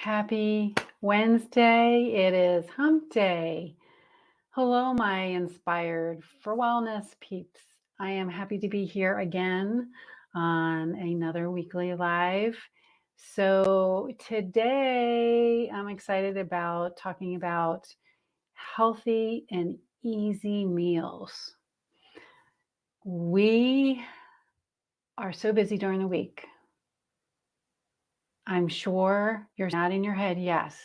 Happy Wednesday. It is hump day. Hello, my inspired for wellness peeps. I am happy to be here again on another weekly live. So, today I'm excited about talking about healthy and easy meals. We are so busy during the week. I'm sure you're nodding your head, yes,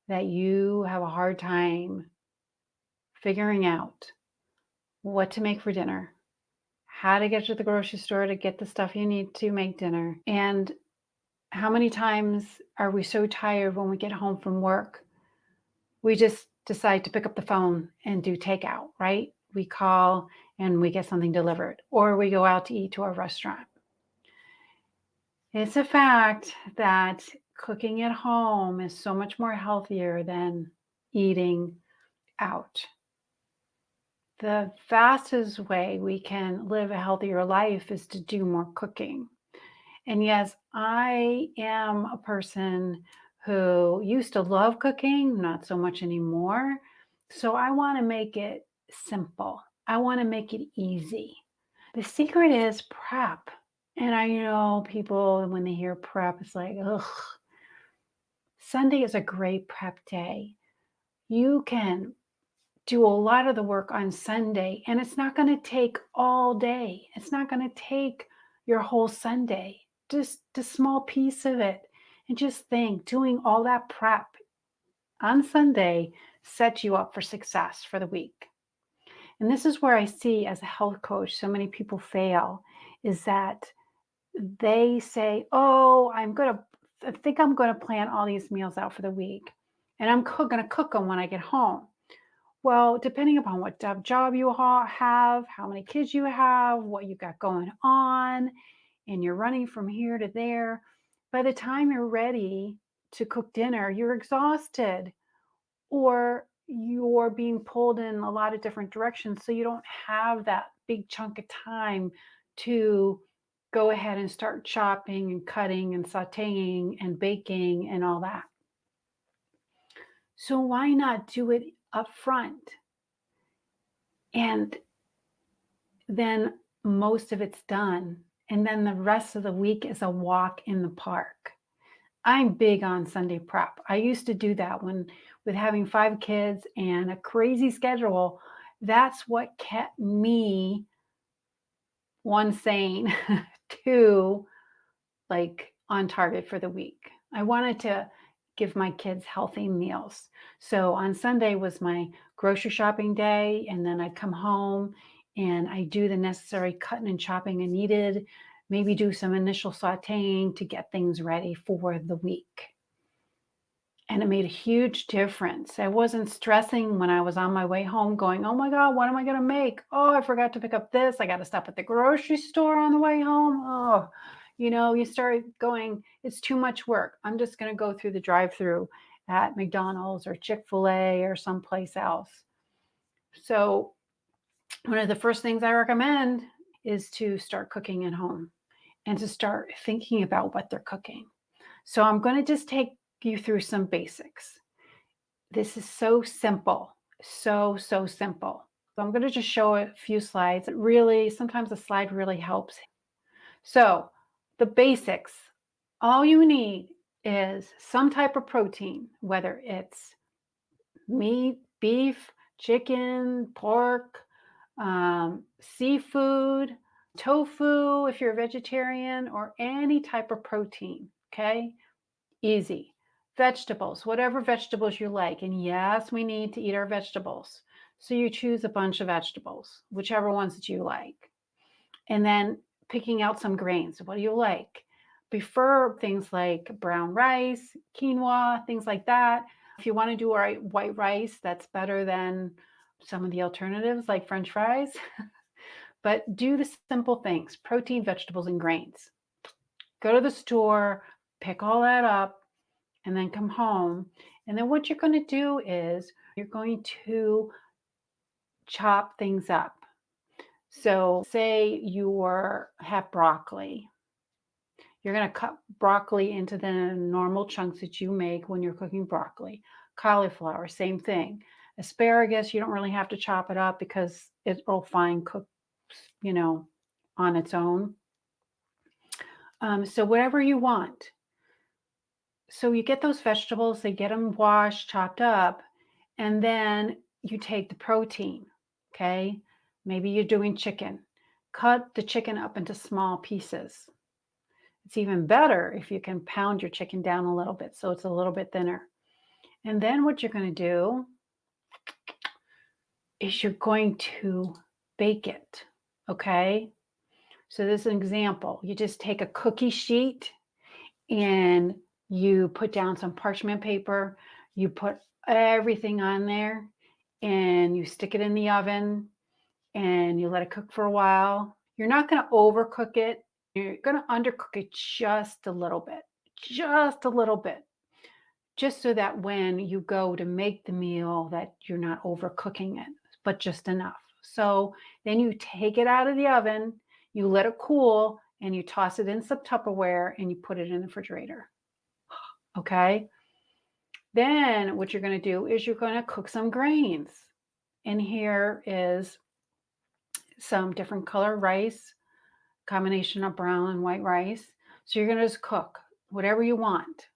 that you have a hard time figuring out what to make for dinner, how to get to the grocery store to get the stuff you need to make dinner. And how many times are we so tired when we get home from work? We just decide to pick up the phone and do takeout, right? We call and we get something delivered, or we go out to eat to a restaurant. It's a fact that cooking at home is so much more healthier than eating out. The fastest way we can live a healthier life is to do more cooking. And yes, I am a person who used to love cooking, not so much anymore. So I want to make it simple. I want to make it easy. The secret is prep. And I know people, when they hear prep, it's like, ugh. Sunday is a great prep day. You can do a lot of the work on Sunday, and it's not going to take all day. It's not going to take your whole Sunday, just a small piece of it. And just think doing all that prep on Sunday sets you up for success for the week. And this is where I see as a health coach, so many people fail is that they say, oh, I think I'm going to plan all these meals out for the week. And I'm going to cook them when I get home. Well, depending upon what job you have, how many kids you have, what you got going on, and you're running from here to there, by the time you're ready to cook dinner, you're exhausted or you're being pulled in a lot of different directions. So you don't have that big chunk of time to go ahead and start chopping and cutting and sauteing and baking and all that. So why not do it up front? And then most of it's done. And then the rest of the week is a walk in the park. I'm big on Sunday prep. I used to do that when with having 5 kids and a crazy schedule. That's what kept me one sane, two like on target for the week. I wanted to give my kids healthy meals. So on Sunday was my grocery shopping day, and then I'd come home and I do the necessary cutting and chopping I needed, maybe do some initial sauteing to get things ready for the week. And it made a huge difference. I wasn't stressing when I was on my way home going, oh my God, what am I going to make? Oh, I forgot to pick up this. I got to stop at the grocery store on the way home. Oh, you start going, it's too much work. I'm just going to go through the drive through at McDonald's or Chick-fil-A or someplace else. So, one of the first things I recommend is to start cooking at home and to start thinking about what they're cooking. So, I'm going to just take you through some basics. This is so simple, so simple. So I'm going to just show a few slides. Really, sometimes a slide really helps. So the basics, all you need is some type of protein, whether it's meat, beef, chicken, pork, seafood, tofu, if you're a vegetarian, or any type of protein. Okay. Easy. Vegetables, whatever vegetables you like. And yes, we need to eat our vegetables. So you choose a bunch of vegetables, whichever ones that you like. And then picking out some grains. What do you like? Prefer things like brown rice, quinoa, things like that. If you want to do white rice, that's better than some of the alternatives like French fries. But do the simple things: protein, vegetables, and grains. Go to the store, pick all that up, and then come home. And then what you're going to do is you're going to chop things up. So say you have broccoli. You're going to cut broccoli into the normal chunks that you make when you're cooking broccoli. Cauliflower, same thing. Asparagus, you don't really have to chop it up because it'll fine cook, on its own. So whatever you want. So you get those vegetables, they get them washed, chopped up, and then you take the protein, okay? Maybe you're doing chicken. Cut the chicken up into small pieces. It's even better if you can pound your chicken down a little bit so it's a little bit thinner. And then what you're going to do is you're going to bake it, okay? So this is an example. You just take a cookie sheet and you put down some parchment paper, you put everything on there, and you stick it in the oven and you let it cook for a while. You're not going to overcook it. You're going to undercook it just a little bit, just so that when you go to make the meal that you're not overcooking it, but just enough. So then you take it out of the oven, you let it cool, and you toss it in some Tupperware and you put it in the refrigerator. Okay. Then what you're going to do is you're going to cook some grains. And here is some different color rice, combination of brown and white rice. So you're going to just cook whatever you want.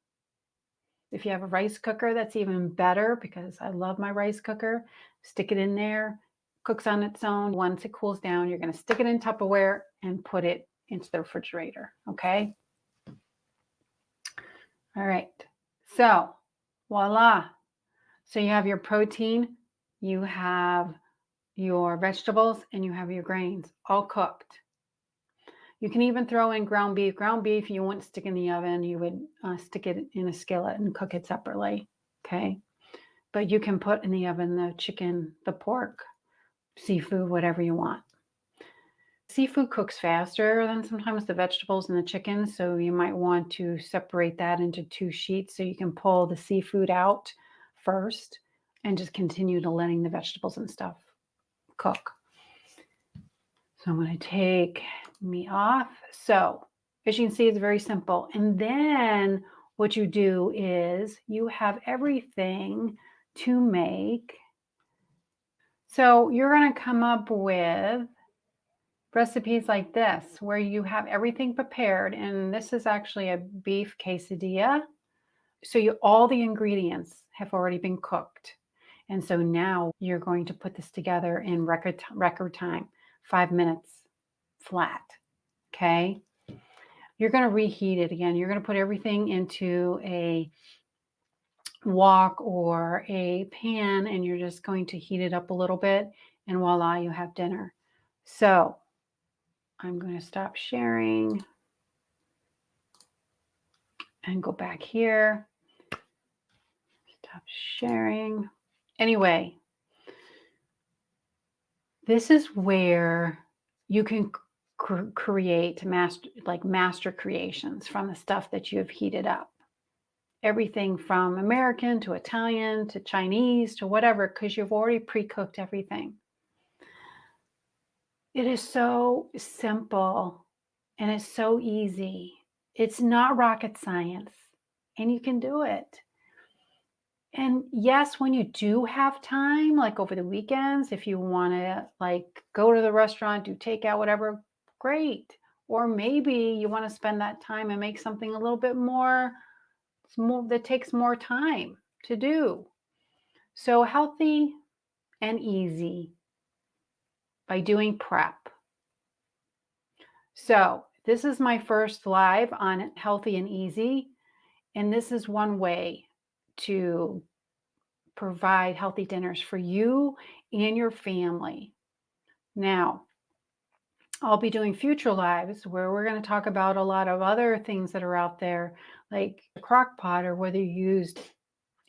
If you have a rice cooker, that's even better because I love my rice cooker. Stick it in there, cooks on its own. Once it cools down, you're going to stick it in Tupperware and put it into the refrigerator. Okay. All right. So voila. So you have your protein, you have your vegetables, and you have your grains all cooked. You can even throw in ground beef. Ground beef, you wouldn't stick in the oven. You would stick it in a skillet and cook it separately. Okay. But you can put in the oven the chicken, the pork, seafood, whatever you want. Seafood cooks faster than sometimes the vegetables and the chicken. So you might want to separate that into 2 sheets so you can pull the seafood out first and just continue to letting the vegetables and stuff cook. So I'm going to take meat off. So as you can see, it's very simple. And then what you do is you have everything to make. So you're going to come up with recipes like this where you have everything prepared. And this is actually a beef quesadilla. So all the ingredients have already been cooked. And so now you're going to put this together in record time, 5 minutes flat. Okay. You're going to reheat it again. You're going to put everything into a wok or a pan and you're just going to heat it up a little bit and voila, you have dinner. So I'm going to stop sharing and go back here. Stop sharing. Anyway, this is where you can create master creations from the stuff that you have heated up. Everything from American to Italian to Chinese to whatever, because you've already pre-cooked everything. It is so simple and it's so easy. It's not rocket science and you can do it. And yes, when you do have time, like over the weekends, if you want to go to the restaurant, do takeout, whatever, great. Or maybe you want to spend that time and make something a little bit more that takes more time to do. So healthy and easy by doing prep. So this is my first live on healthy and easy. And this is one way to provide healthy dinners for you and your family. Now, I'll be doing future lives where we're going to talk about a lot of other things that are out there, like a crock pot, or whether you used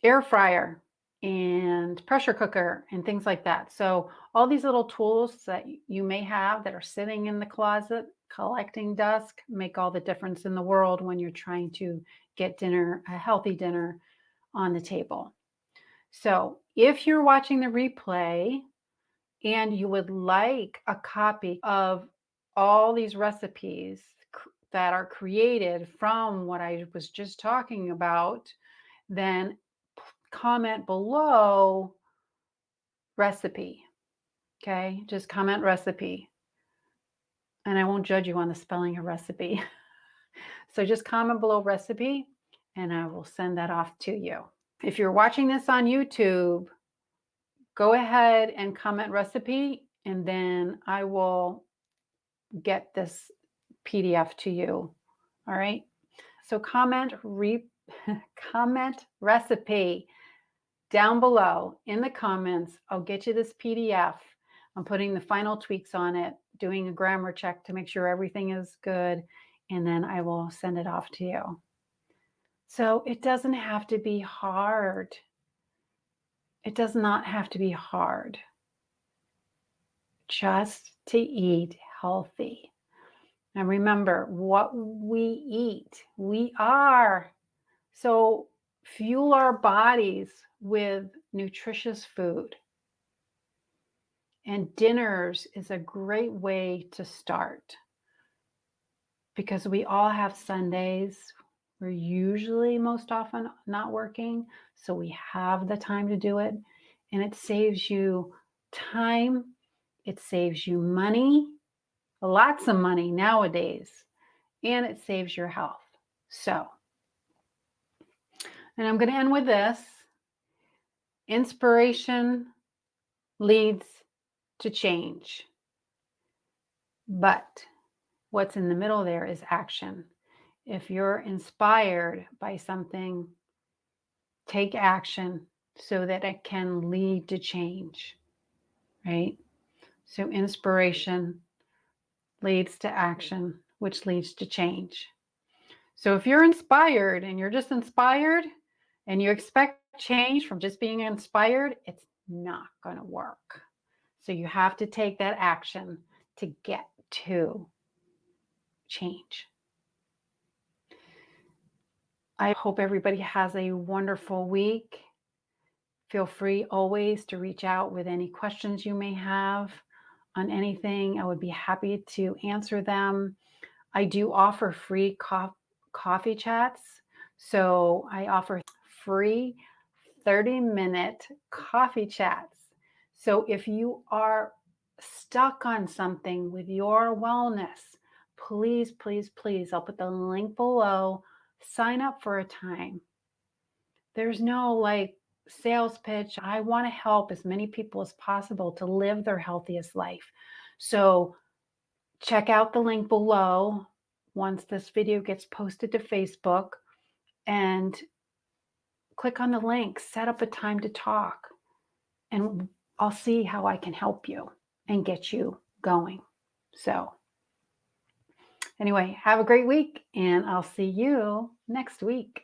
air fryer and pressure cooker and things like that. So all these little tools that you may have that are sitting in the closet collecting dust make all the difference in the world when you're trying to get a healthy dinner on the table. So if you're watching the replay and you would like a copy of all these recipes, that are created from what I was just talking about, then comment below recipe. Okay, just comment recipe, and I won't judge you on the spelling of recipe. So just comment below recipe, and I will send that off to you. If you're watching this on YouTube, go ahead and comment recipe, and then I will get this PDF to you. All right. So comment recipe down below in the comments. I'll get you this PDF. I'm putting the final tweaks on it, doing a grammar check to make sure everything is good, and then I will send it off to you. So it doesn't have to be hard. It does not have to be hard. Just to eat healthy. And remember, what we eat, we are. So fuel our bodies with nutritious food. And dinners is a great way to start, because we all have Sundays. We're usually most often not working, so we have the time to do it. And it saves you time, it saves you money, lots of money nowadays, and it saves your health. So, and I'm going to end with this. Inspiration leads to change, but what's in the middle there is action. If you're inspired by something, take action so that it can lead to change, right? So inspiration leads to action, which leads to change. So if you're inspired and you're just inspired and you expect change from just being inspired, it's not going to work. So you have to take that action to get to change. I hope everybody has a wonderful week. Feel free always to reach out with any questions you may have on anything. I would be happy to answer them. I do offer free coffee chats. So I offer free 30-minute coffee chats. So if you are stuck on something with your wellness, please, please, please, I'll put the link below. Sign up for a time. There's no like sales pitch. I want to help as many people as possible to live their healthiest life. So check out the link below once this video gets posted to Facebook, and click on the link, set up a time to talk, and I'll see how I can help you and get you going. So anyway, have a great week, and I'll see you next week.